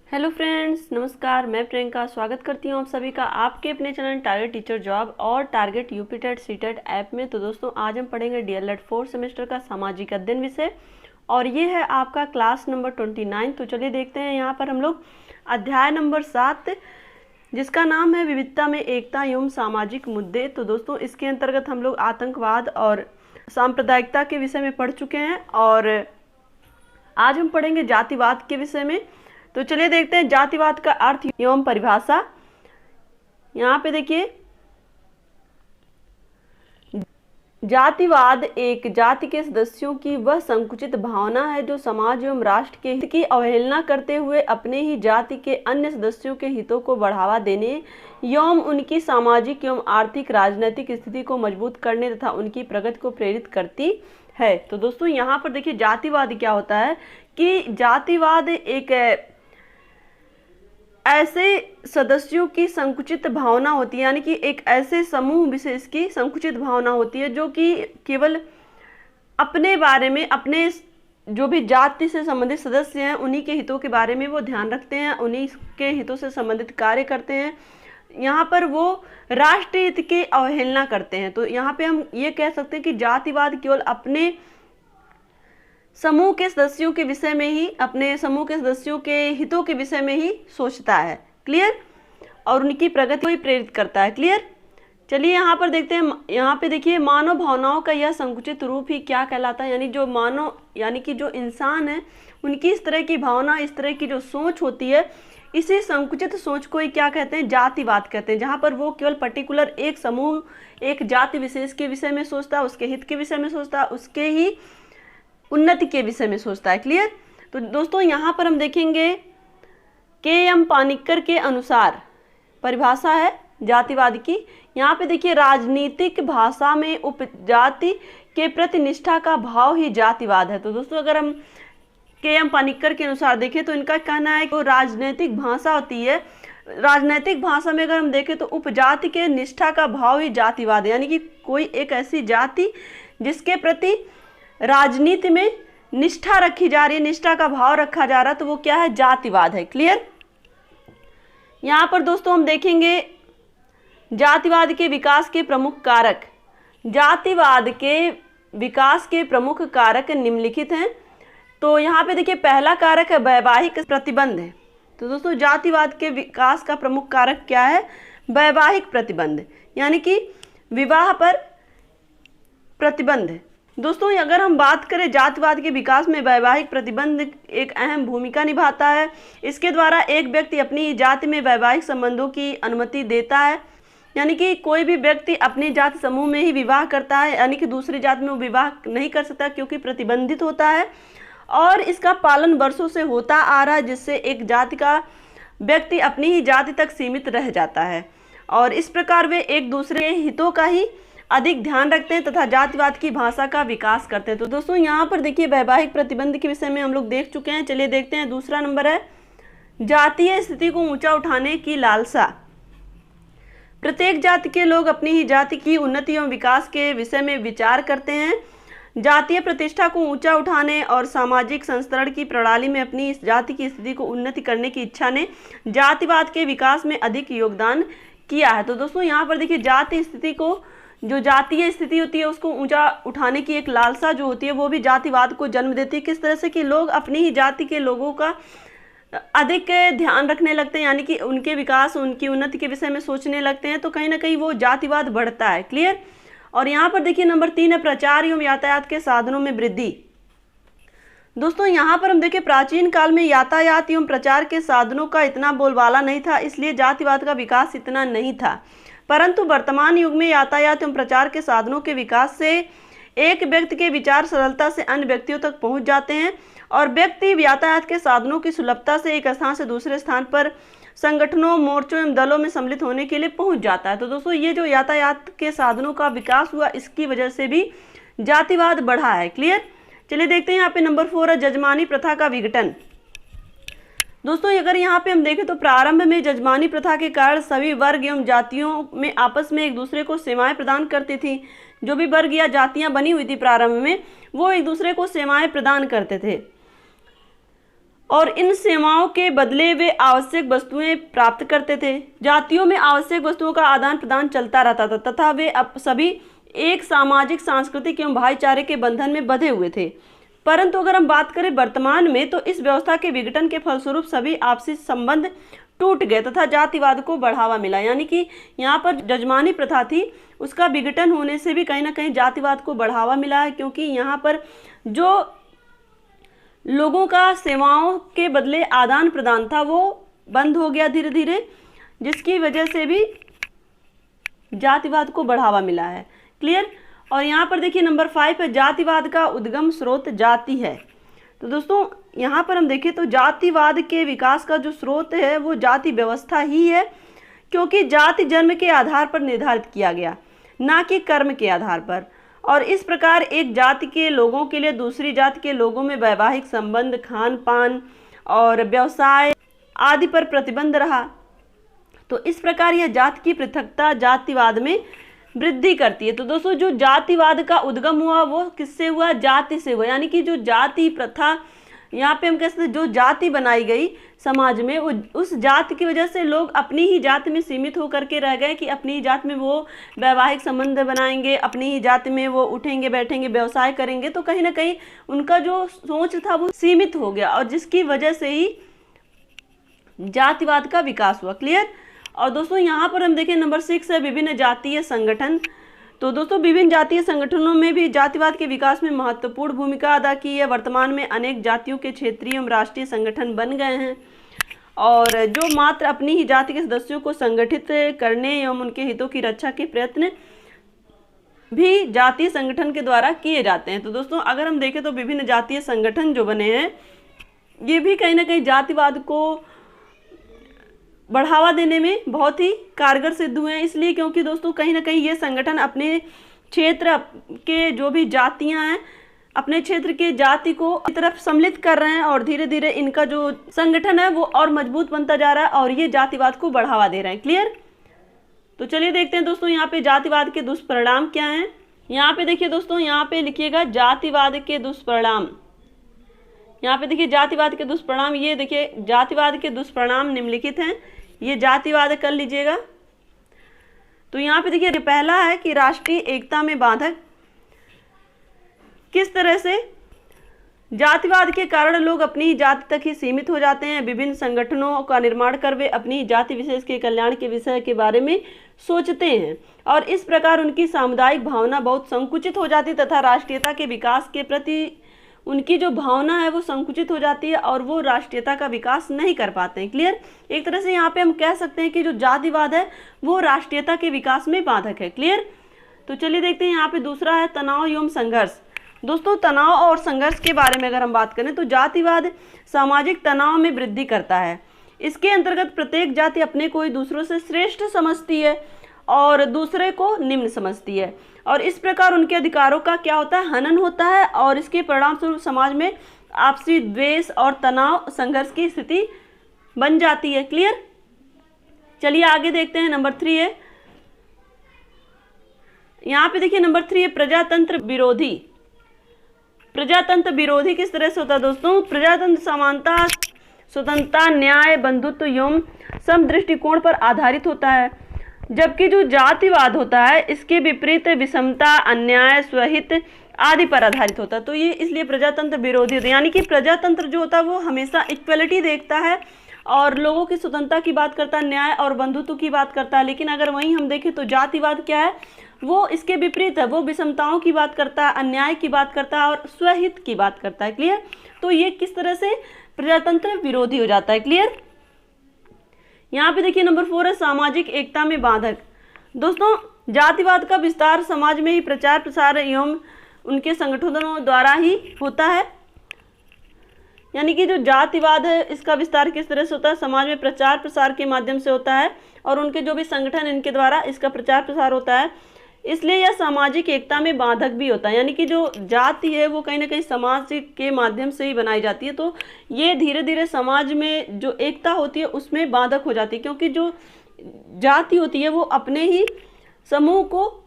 Hello friends, नमस्कार। मैं प्रियंका स्वागत करती हूँ आप सभी का आपके अपने चैनल टारगेट टीचर जॉब और target UP TET CTET app में। तो दोस्तों, आज हम पढ़ेंगे डीएलएड 4th सेमेस्टर का सामाजिक अध्ययन विषय और ये है आपका क्लास नंबर 29। तो चलिए देखते हैं। यहाँ पर हम लोग अध्याय नंबर 7 जिसका नाम है विविधता में एकता एवं सामाजिक मुद्दे। तो दोस्तों, इसके अंतर्गत हम लोग आतंकवाद और सांप्रदायिकता के विषय में पढ़ चुके हैं और आज हम पढ़ेंगे जातिवाद के विषय में। तो चलिए देखते हैं जातिवाद का अर्थ एवं परिभाषा। यहाँ पे देखिए, जातिवाद एक जाति के सदस्यों की वह संकुचित भावना है जो समाज एवं राष्ट्र के हित की अवहेलना करते हुए अपने ही जाति के अन्य सदस्यों के हितों को बढ़ावा देने एवं उनकी सामाजिक एवं आर्थिक राजनैतिक स्थिति को मजबूत करने तथा उनकी प्रगति को प्रेरित करती है। तो दोस्तों, यहाँ पर देखिए जातिवाद क्या होता है कि जातिवाद एक ऐसे सदस्यों की संकुचित भावना होती है, यानी कि एक ऐसे समूह विशेष की संकुचित भावना होती है जो कि केवल अपने बारे में, अपने जो भी जाति से संबंधित सदस्य हैं उन्हीं के हितों के बारे में वो ध्यान रखते हैं, उन्हीं के हितों से संबंधित कार्य करते हैं। यहाँ पर वो राष्ट्रीय हित की अवहेलना करते हैं। तो यहाँ पे हम ये कह सकते हैं कि जातिवाद केवल अपने समूह के सदस्यों के विषय में ही, अपने समूह के सदस्यों के हितों के विषय में ही सोचता है। क्लियर? और उनकी प्रगति को ही प्रेरित करता है। क्लियर? चलिए यहाँ पर देखते हैं। यहाँ पे देखिए, मानव भावनाओं का यह संकुचित रूप ही क्या कहलाता है, यानी जो मानव, यानी कि जो इंसान है उनकी इस तरह की भावना, इस तरह की जो सोच होती है, इसी संकुचित सोच को ही क्या कहते हैं, जातिवाद कहते हैं। जहाँ पर वो केवल पर्टिकुलर एक समूह, एक जाति विशेष के विषय में सोचता है, उसके हित के विषय में सोचता है, उसके ही उन्नति के विषय में सोचता है। क्लियर? तो दोस्तों, यहाँ पर हम देखेंगे के.एम. पानिक्कर के अनुसार परिभाषा है जातिवाद की। यहाँ पे देखिए, राजनीतिक भाषा में उपजाति के प्रति निष्ठा का भाव ही जातिवाद है। तो दोस्तों, अगर हम के.एम. पानिक्कर के अनुसार देखें तो इनका कहना है कि राजनीतिक भाषा होती है, राजनीतिक भाषा में अगर हम देखें तो उपजाति के निष्ठा का भाव ही जातिवाद है, यानी कि कोई एक ऐसी जाति जिसके प्रति राजनीति में निष्ठा रखी जा रही है, निष्ठा का भाव रखा जा रहा है, तो वो क्या है, जातिवाद है। क्लियर? यहाँ पर दोस्तों हम देखेंगे जातिवाद के विकास के प्रमुख कारक। जातिवाद के विकास के प्रमुख कारक निम्नलिखित हैं। तो यहाँ पे देखिए, पहला कारक है वैवाहिक प्रतिबंध है। तो दोस्तों, जातिवाद के विकास का प्रमुख कारक क्या है, वैवाहिक प्रतिबंध, यानी कि विवाह पर प्रतिबंध है। दोस्तों, अगर हम बात करें जातिवाद के विकास में, वैवाहिक प्रतिबंध एक अहम भूमिका निभाता है। इसके द्वारा एक व्यक्ति अपनी जाति में वैवाहिक संबंधों की अनुमति देता है, यानी कि कोई भी व्यक्ति अपनी जाति समूह में ही विवाह करता है, यानी कि दूसरी जाति में वो विवाह नहीं कर सकता क्योंकि प्रतिबंधित होता है। और इसका पालन वर्षों से होता आ रहा है, जिससे एक जाति का व्यक्ति अपनी ही जाति तक सीमित रह जाता है और इस प्रकार वे एक दूसरे के हितों का ही अधिक ध्यान रखते हैं तथा जातिवाद की भाषा का विकास करते हैं। तो दोस्तों, यहाँ पर देखिए, वैवाहिक प्रतिबंध के विषय में हम लोग देख चुके हैं। चलिए देखते हैं। दूसरा नंबर है जातीय स्थिति को ऊंचा उठाने की लालसा। प्रत्येक जाति के लोग अपनी ही जाति की उन्नति एवं विकास के विषय में विचार करते हैं। जातीय प्रतिष्ठा को ऊंचा उठाने और सामाजिक संस्तरण की प्रणाली में अपनी इस जाति की स्थिति को उन्नति करने की इच्छा ने जातिवाद के विकास में अधिक योगदान किया है। तो दोस्तों, यहाँ पर देखिए, जाति स्थिति को, जो जातीय स्थिति होती है उसको ऊंचा उठाने की एक लालसा जो होती है, वो भी जातिवाद को जन्म देती है। किस तरह से कि लोग अपनी ही जाति के लोगों का अधिक ध्यान रखने लगते हैं, यानी कि उनके विकास, उनकी उन्नति के विषय में सोचने लगते हैं, तो कहीं ना कहीं वो जातिवाद बढ़ता है। क्लियर? और यहाँ पर देखिए, नंबर 3 है प्रचार एवं यातायात के साधनों में वृद्धि। दोस्तों, यहाँ पर हम देखें, प्राचीन काल में यातायात एवं प्रचार के साधनों का इतना बोलबाला नहीं था, इसलिए जातिवाद का विकास इतना नहीं था। परंतु वर्तमान युग में यातायात एवं प्रचार के साधनों के विकास से एक व्यक्ति के विचार सरलता से अन्य व्यक्तियों तक पहुंच जाते हैं और व्यक्ति यातायात के साधनों की सुलभता से एक स्थान से दूसरे स्थान पर संगठनों, मोर्चों एवं दलों में सम्मिलित होने के लिए पहुंच जाता है। तो दोस्तों, ये जो यातायात के साधनों का विकास हुआ, इसकी वजह से भी जातिवाद बढ़ा है। क्लियर? चलिए देखते हैं। यहाँ पे नंबर 4 है जजमानी प्रथा का विघटन। दोस्तों, अगर यहाँ पे हम देखें तो प्रारंभ में जजमानी प्रथा के कारण सभी वर्ग एवं जातियों में आपस में एक दूसरे को सेवाएं प्रदान करती थी। जो भी वर्ग या जातियां बनी हुई थी प्रारंभ में, वो एक दूसरे को सेवाएं प्रदान करते थे। और इन सेवाओं के बदले वे आवश्यक वस्तुएं प्राप्त करते थे। जातियों में आवश्यक वस्तुओं का आदान प्रदान चलता रहता था तथा वे सभी एक सामाजिक, सांस्कृतिक एवं भाईचारे के बंधन में बंधे हुए थे। परंतु अगर हम बात करें वर्तमान में, तो इस व्यवस्था के विघटन के फलस्वरूप सभी आपसी संबंध टूट गए तथा जातिवाद को बढ़ावा मिला। यानी कि यहाँ पर जजमानी प्रथा थी, उसका विघटन होने से भी कहीं ना कहीं जातिवाद को बढ़ावा मिला है, क्योंकि यहाँ पर जो लोगों का सेवाओं के बदले आदान प्रदान था वो बंद हो गया धीरे धीरे, जिसकी वजह से भी जातिवाद को बढ़ावा मिला है। क्लियर। और यहाँ पर देखिए नंबर 5 है, जातिवाद का उद्गम स्रोत जाति है। तो दोस्तों यहाँ पर हम देखें तो जातिवाद के विकास का जो स्रोत है वो जाति व्यवस्था ही है, क्योंकि जाति जन्म के आधार पर निर्धारित किया गया, ना कि कर्म के आधार पर। और इस प्रकार एक जाति के लोगों के लिए दूसरी जाति के लोगों में वैवाहिक संबंध, खान पान और व्यवसाय आदि पर प्रतिबंध रहा। तो इस प्रकार यह जाति की पृथकता जातिवाद में वृद्धि करती है। तो दोस्तों जो जातिवाद का उद्गम हुआ वो किससे हुआ? जाति से हुआ। यानी कि जो जाति प्रथा यहाँ पे हम कह सकते हैं जो जाति बनाई गई समाज में, वो उस जाति की वजह से लोग अपनी ही जाति में सीमित होकर के रह गए कि अपनी ही जाति में वो वैवाहिक संबंध बनाएंगे, अपनी ही जाति में वो उठेंगे बैठेंगे, व्यवसाय करेंगे। तो कहीं ना कहीं उनका जो सोच था वो सीमित हो गया, और जिसकी वजह से ही जातिवाद का विकास हुआ। क्लियर। और दोस्तों यहाँ पर हम देखें नंबर 6 है, विभिन्न जातीय संगठन। तो दोस्तों विभिन्न जातीय संगठनों में भी जातिवाद के विकास में महत्वपूर्ण भूमिका अदा की है। वर्तमान में अनेक जातियों के क्षेत्रीय एवं राष्ट्रीय संगठन बन गए हैं, और जो मात्र अपनी ही जाति के सदस्यों को संगठित करने एवं उनके हितों की रक्षा के प्रयत्न भी जातीय संगठन के द्वारा किए जाते हैं। तो दोस्तों अगर हम देखें तो विभिन्न जातीय संगठन जो बने हैं ये भी कहीं ना कहीं जातिवाद को बढ़ावा देने में बहुत ही कारगर सिद्ध हुए हैं। इसलिए क्योंकि दोस्तों कहीं ना कहीं ये संगठन अपने क्षेत्र के जो भी जातियां हैं, अपने क्षेत्र के जाति को इस तरफ सम्मिलित कर रहे हैं, और धीरे धीरे इनका जो संगठन है वो और मजबूत बनता जा रहा है, और ये जातिवाद को बढ़ावा दे रहे हैं। क्लियर। तो चलिए देखते हैं दोस्तों यहाँ पे जातिवाद के दुष्परिणाम क्या हैं। यहाँ पे देखिए दोस्तों, यहाँ पे लिखिएगा जातिवाद के दुष्परिणाम। यहाँ पे देखिए जातिवाद के दुष्परिणाम, ये देखिए जातिवाद के दुष्परिणाम निम्नलिखित हैं, ये जातिवाद कर लीजिएगा। तो यहाँ पे देखिए पहला है कि राष्ट्रीय एकता में बाधक। किस तरह से? जातिवाद के कारण लोग अपनी जाति तक ही सीमित हो जाते हैं, विभिन्न संगठनों का निर्माण कर वे अपनी जाति विशेष के कल्याण के विषय के बारे में सोचते हैं, और इस प्रकार उनकी सामुदायिक भावना बहुत संकुचित हो जाती है तथा राष्ट्रीयता के विकास के प्रति उनकी जो भावना है वो संकुचित हो जाती है, और वो राष्ट्रीयता का विकास नहीं कर पाते हैं। क्लियर। एक तरह से यहाँ पे हम कह सकते हैं कि जो जातिवाद है वो राष्ट्रीयता के विकास में बाधक है। क्लियर। तो चलिए देखते हैं यहाँ पे दूसरा है तनाव एवं संघर्ष। दोस्तों तनाव और संघर्ष के बारे में अगर हम बात करें तो जातिवाद सामाजिक तनाव में वृद्धि करता है। इसके अंतर्गत प्रत्येक जाति अपने को ही दूसरों से श्रेष्ठ समझती है और दूसरे को निम्न समझती है, और इस प्रकार उनके अधिकारों का क्या होता है? हनन होता है, और इसके परिणाम स्वरूप समाज में आपसी द्वेष और तनाव संघर्ष की स्थिति बन जाती है। क्लियर। चलिए आगे देखते हैं। नंबर 3 है, यहाँ पे देखिए नंबर 3 है प्रजातंत्र विरोधी। प्रजातंत्र विरोधी किस तरह से होता है दोस्तों? प्रजातंत्र समानता, स्वतंत्रता, न्याय, बंधुत्व एवं सम दृष्टिकोण पर आधारित होता है, जबकि जो जातिवाद होता है इसके विपरीत विषमता, अन्याय, स्वहित आदि पर आधारित होता है। तो ये इसलिए प्रजातंत्र विरोधी होता है। यानी कि प्रजातंत्र जो होता है वो हमेशा इक्वलिटी देखता है और लोगों की स्वतंत्रता की बात करता है, न्याय और बंधुत्व की बात करता है। लेकिन अगर वहीं हम देखें तो जातिवाद क्या है? वो इसके विपरीत है, वो विषमताओं की बात करता है, अन्याय की बात करता है और स्वहित की बात करता है। क्लियर। तो ये किस तरह से प्रजातंत्र विरोधी हो जाता है। क्लियर। यहाँ पे देखिए नंबर 4 है सामाजिक एकता में बाधक। दोस्तों जातिवाद का विस्तार समाज में ही प्रचार प्रसार एवं उनके संगठनों द्वारा ही होता है। यानी कि जो जातिवाद है इसका विस्तार किस तरह से होता है? समाज में प्रचार प्रसार के माध्यम से होता है, और उनके जो भी संगठन इनके द्वारा इसका प्रचार प्रसार होता है, इसलिए यह सामाजिक एकता में बाधक भी होता है। यानी कि जो जाति है वो कहीं ना कहीं समाज के माध्यम से ही बनाई जाती है, तो ये धीरे धीरे समाज में जो एकता होती है उसमें बाधक हो जाती है, क्योंकि जो जाति होती है वो अपने ही समूह को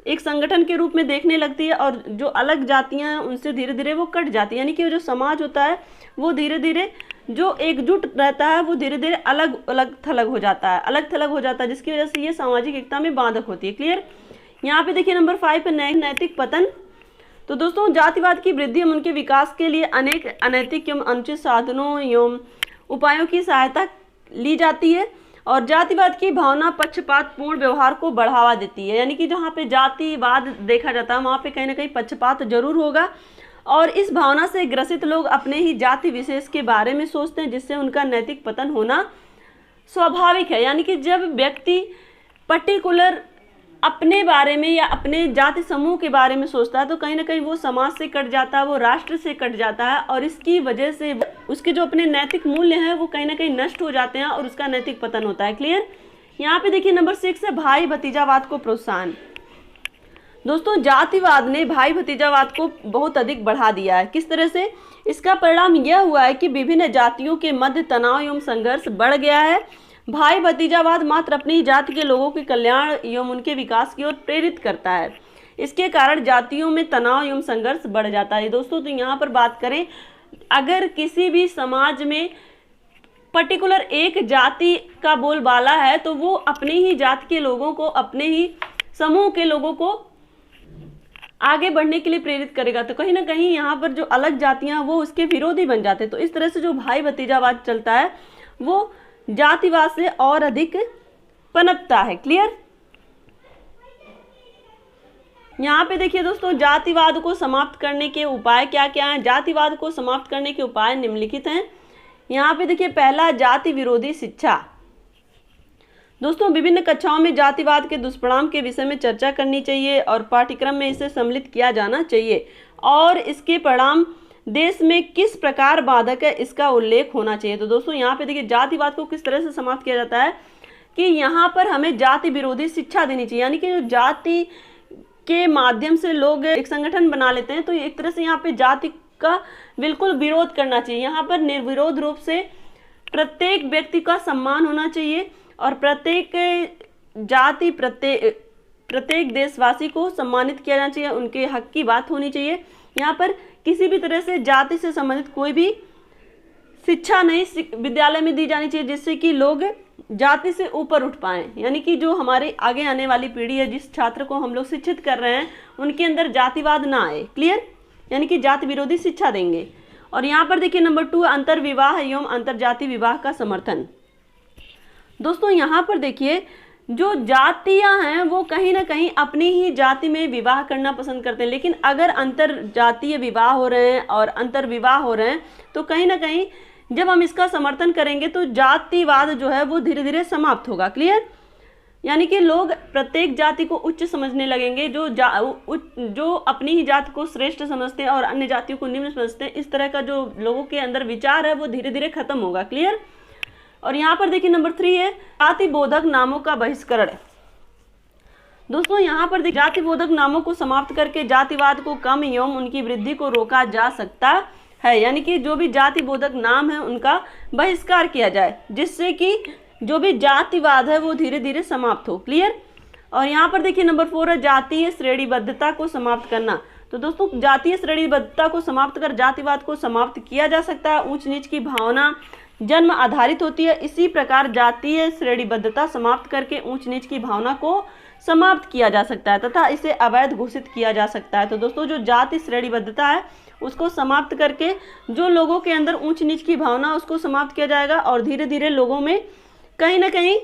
एक संगठन के रूप में देखने लगती है, और जो अलग जातियां हैं उनसे धीरे धीरे वो कट जाती है। यानी कि जो समाज होता है वो धीरे धीरे जो एकजुट रहता है वो धीरे धीरे अलग अलग थलग हो जाता है, अलग थलग हो जाता है, जिसकी वजह से ये सामाजिक एकता में बाधक होती है। क्लियर। यहाँ पे देखिए नंबर 5 पे नैतिक पतन। तो दोस्तों जातिवाद की वृद्धि एवं उनके विकास के लिए अनेक अनैतिक एवं अनुचित साधनों एवं उपायों की सहायता ली जाती है, और जातिवाद की भावना पक्षपातपूर्ण व्यवहार को बढ़ावा देती है। यानी कि जहाँ पे जातिवाद देखा जाता है वहाँ पे कहीं ना कहीं पक्षपात जरूर होगा, और इस भावना से ग्रसित लोग अपने ही जाति विशेष के बारे में सोचते हैं, जिससे उनका नैतिक पतन होना स्वाभाविक है। यानी कि जब व्यक्ति पर्टिकुलर अपने बारे में या अपने जाति समूह के बारे में सोचता है तो कहीं ना कहीं वो समाज से कट जाता है, वो राष्ट्र से कट जाता है, और इसकी वजह से उसके जो अपने नैतिक मूल्य हैं वो कहीं ना कहीं नष्ट हो जाते हैं और उसका नैतिक पतन होता है। क्लियर। यहाँ पे देखिए नंबर 6 है भाई भतीजावाद को प्रोत्साहन। दोस्तों जातिवाद ने भाई भतीजावाद को बहुत अधिक बढ़ा दिया है। किस तरह से? इसका परिणाम यह हुआ है कि विभिन्न जातियों के मध्य तनाव एवं संघर्ष बढ़ गया है। भाई भतीजावाद मात्र अपनी ही जाति के लोगों के कल्याण एवं उनके विकास की ओर प्रेरित करता है। इसके कारण जातियों में तनाव एवं संघर्ष बढ़ जाता है। दोस्तों तो यहाँ पर बात करें, अगर किसी भी समाज में पर्टिकुलर एक जाति का बोलबाला है तो वो अपनी ही जाति के लोगों को, अपने ही समूह के लोगों को आगे बढ़ने के लिए प्रेरित करेगा, तो कहीं ना कहीं यहाँ पर जो अलग जातियां वो उसके विरोधी बन जाते हैं। तो इस तरह से जो भाई भतीजावाद चलता है वो जातिवाद से और अधिक पनपता है। क्लियर। यहाँ पे देखिए दोस्तों जातिवाद को समाप्त करने के उपाय क्या क्या हैं। जातिवाद को समाप्त करने के उपाय निम्नलिखित हैं। यहाँ पे देखिए पहला, जाति विरोधी शिक्षा। दोस्तों विभिन्न कक्षाओं में जातिवाद के दुष्परिणाम के विषय में चर्चा करनी चाहिए और पाठ्यक्रम में इसे सम्मिलित किया जाना चाहिए, और इसके परिणाम देश में किस प्रकार बाधक है इसका उल्लेख होना चाहिए। तो दोस्तों यहाँ पे देखिए जातिवाद को किस तरह से समाप्त किया जाता है कि यहाँ पर हमें जाति विरोधी शिक्षा देनी चाहिए। यानी कि जो जाति के माध्यम से लोग एक संगठन बना लेते हैं तो एक तरह से यहाँ पे जाति का बिल्कुल विरोध करना चाहिए। यहाँ पर निर्विरोध रूप से प्रत्येक व्यक्ति का सम्मान होना चाहिए और प्रत्येक जाति, प्रत्येक देशवासी को सम्मानित किया जाना चाहिए, उनके हक की बात होनी चाहिए। यहाँ पर किसी भी तरह से जाति से संबंधित कोई भी शिक्षा नहीं विद्यालय में दी जानी चाहिए, जिससे कि लोग जाति से ऊपर उठ पाएं। यानी कि जो हमारे आगे आने वाली पीढ़ी है, जिस छात्र को हम लोग शिक्षित कर रहे हैं, उनके अंदर जातिवाद ना आए। क्लियर। यानी कि जाति विरोधी शिक्षा देंगे। और यहाँ पर देखिए नंबर 2, अंतर विवाह एवं अंतर जाति विवाह का समर्थन। दोस्तों यहाँ पर देखिए जो जातियां हैं वो कहीं ना कहीं अपनी ही जाति में विवाह करना पसंद करते हैं, लेकिन अगर अंतर जातीय विवाह हो रहे हैं और अंतर विवाह हो रहे हैं तो कहीं ना कहीं जब हम इसका समर्थन करेंगे तो जातिवाद जो है वो धीरे धीरे समाप्त होगा। क्लियर। यानी कि लोग प्रत्येक जाति को उच्च समझने लगेंगे, जो अपनी ही जाति को श्रेष्ठ समझते हैं और अन्य जातियों को निम्न समझते हैं। इस तरह का जो लोगों के अंदर विचार है वो धीरे धीरे खत्म होगा। क्लियर। और यहाँ पर देखिए नंबर 3 है जाति बोधक नामों का बहिष्करण। दोस्तों यहाँ पर देखिए जाति बोधक नामों को समाप्त करके जातिवाद को कम एवं उनकी वृद्धि को रोका जा सकता है। यानी कि जो भी जाति बोधक नाम है उनका बहिष्कार किया जाए, जिससे कि जो भी जातिवाद है वो धीरे धीरे समाप्त हो। क्लियर। और यहाँ पर देखिए नंबर 4 है जातीय श्रेणीबद्धता को समाप्त करना। तो दोस्तों जातीय श्रेणीबद्धता को समाप्त कर जातिवाद को समाप्त किया जा सकता है। ऊंच नीच की भावना जन्म आधारित होती है, इसी प्रकार जातीय श्रेणीबद्धता समाप्त करके ऊंच नीच की भावना को समाप्त किया जा सकता है तथा इसे अवैध घोषित किया जा सकता है। तो दोस्तों जो जाति श्रेणीबद्धता है उसको समाप्त करके जो लोगों के अंदर ऊंच नीच की भावना उसको समाप्त किया जाएगा और धीरे धीरे लोगों में कहीं ना कहीं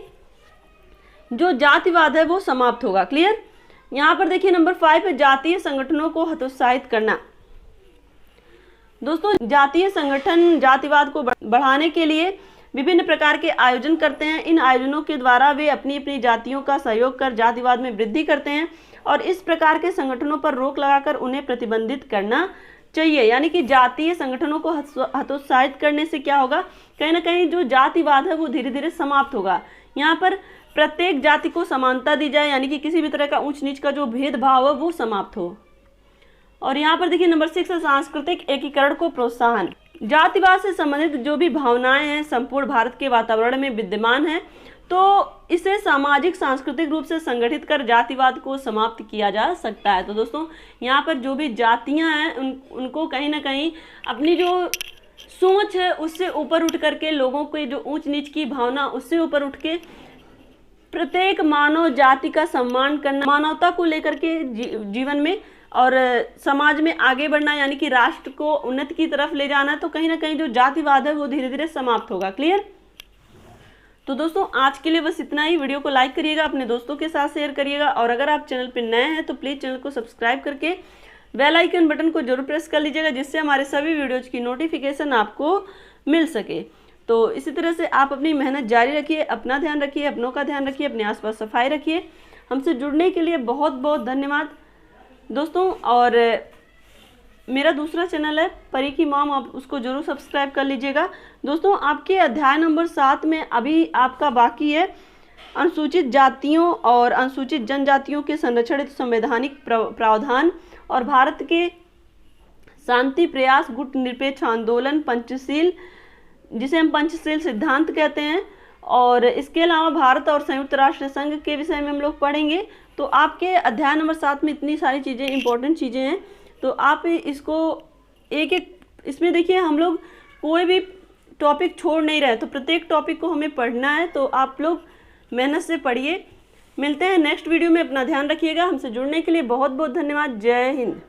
जो जातिवाद है वो समाप्त होगा। क्लियर। यहाँ पर देखिए नंबर 5 है जातीय संगठनों को हतोत्साहित करना। दोस्तों जातीय संगठन जातिवाद को बढ़ाने के लिए विभिन्न प्रकार के आयोजन करते हैं। इन आयोजनों के द्वारा वे अपनी अपनी जातियों का सहयोग कर जातिवाद में वृद्धि करते हैं और इस प्रकार के संगठनों पर रोक लगाकर उन्हें प्रतिबंधित करना चाहिए। यानी कि जातीय संगठनों को हतोत्साहित करने से क्या होगा, कहीं ना कहीं जो जातिवाद है वो धीरे धीरे समाप्त होगा। यहाँ पर प्रत्येक जाति को समानता दी जाए, यानी कि किसी भी तरह का ऊंच नीच का जो भेदभाव है वो समाप्त हो। और यहाँ पर देखिए नंबर 6 है सांस्कृतिक एकीकरण को प्रोत्साहन। जातिवाद से संबंधित जो भी भावनाएं हैं संपूर्ण भारत के वातावरण में विद्यमान है, तो इसे सामाजिक सांस्कृतिक रूप से संगठित कर जातिवाद को समाप्त किया जा सकता है। तो दोस्तों यहाँ पर जो भी जातियां हैं उनको कहीं ना कहीं अपनी जो सोच है उससे ऊपर उठ करके, लोगों के जो ऊंच नीच की भावना उससे ऊपर उठ के प्रत्येक मानव जाति का सम्मान करना, मानवता को लेकर के जीवन में और समाज में आगे बढ़ना, यानी कि राष्ट्र को उन्नति की तरफ ले जाना। तो कहीं ना कहीं जो जातिवाद है वो धीरे धीरे समाप्त होगा। क्लियर? तो दोस्तों आज के लिए बस इतना ही। वीडियो को लाइक करिएगा, अपने दोस्तों के साथ शेयर करिएगा, और अगर आप चैनल पर नए हैं तो प्लीज़ चैनल को सब्सक्राइब करके बेल आइकन बटन को जरूर प्रेस कर लीजिएगा, जिससे हमारे सभी वीडियोज की नोटिफिकेशन आपको मिल सके। तो इसी तरह से आप अपनी मेहनत जारी रखिए, अपना ध्यान रखिए, अपनों का ध्यान रखिए, अपने आसपास सफाई रखिए। हमसे जुड़ने के लिए बहुत बहुत धन्यवाद दोस्तों। और मेरा दूसरा चैनल है परी की मॉम, आप उसको जरूर सब्सक्राइब कर लीजिएगा। दोस्तों आपके अध्याय नंबर 7 में अभी आपका बाकी है अनुसूचित जातियों और अनुसूचित जनजातियों के संरक्षण संवैधानिक प्रावधान और भारत के शांति प्रयास गुट निरपेक्ष आंदोलन पंचशील, जिसे हम पंचशील सिद्धांत कहते हैं, और इसके अलावा भारत और संयुक्त राष्ट्र संघ के विषय में हम लोग पढ़ेंगे। तो आपके अध्याय नंबर 7 में इतनी सारी चीज़ें, इंपॉर्टेंट चीज़ें हैं, तो आप इसको एक एक, इसमें देखिए हम लोग कोई भी टॉपिक छोड़ नहीं रहे, तो प्रत्येक टॉपिक को हमें पढ़ना है। तो आप लोग मेहनत से पढ़िए। मिलते हैं नेक्स्ट वीडियो में, अपना ध्यान रखिएगा। हमसे जुड़ने के लिए बहुत बहुत धन्यवाद। जय हिंद।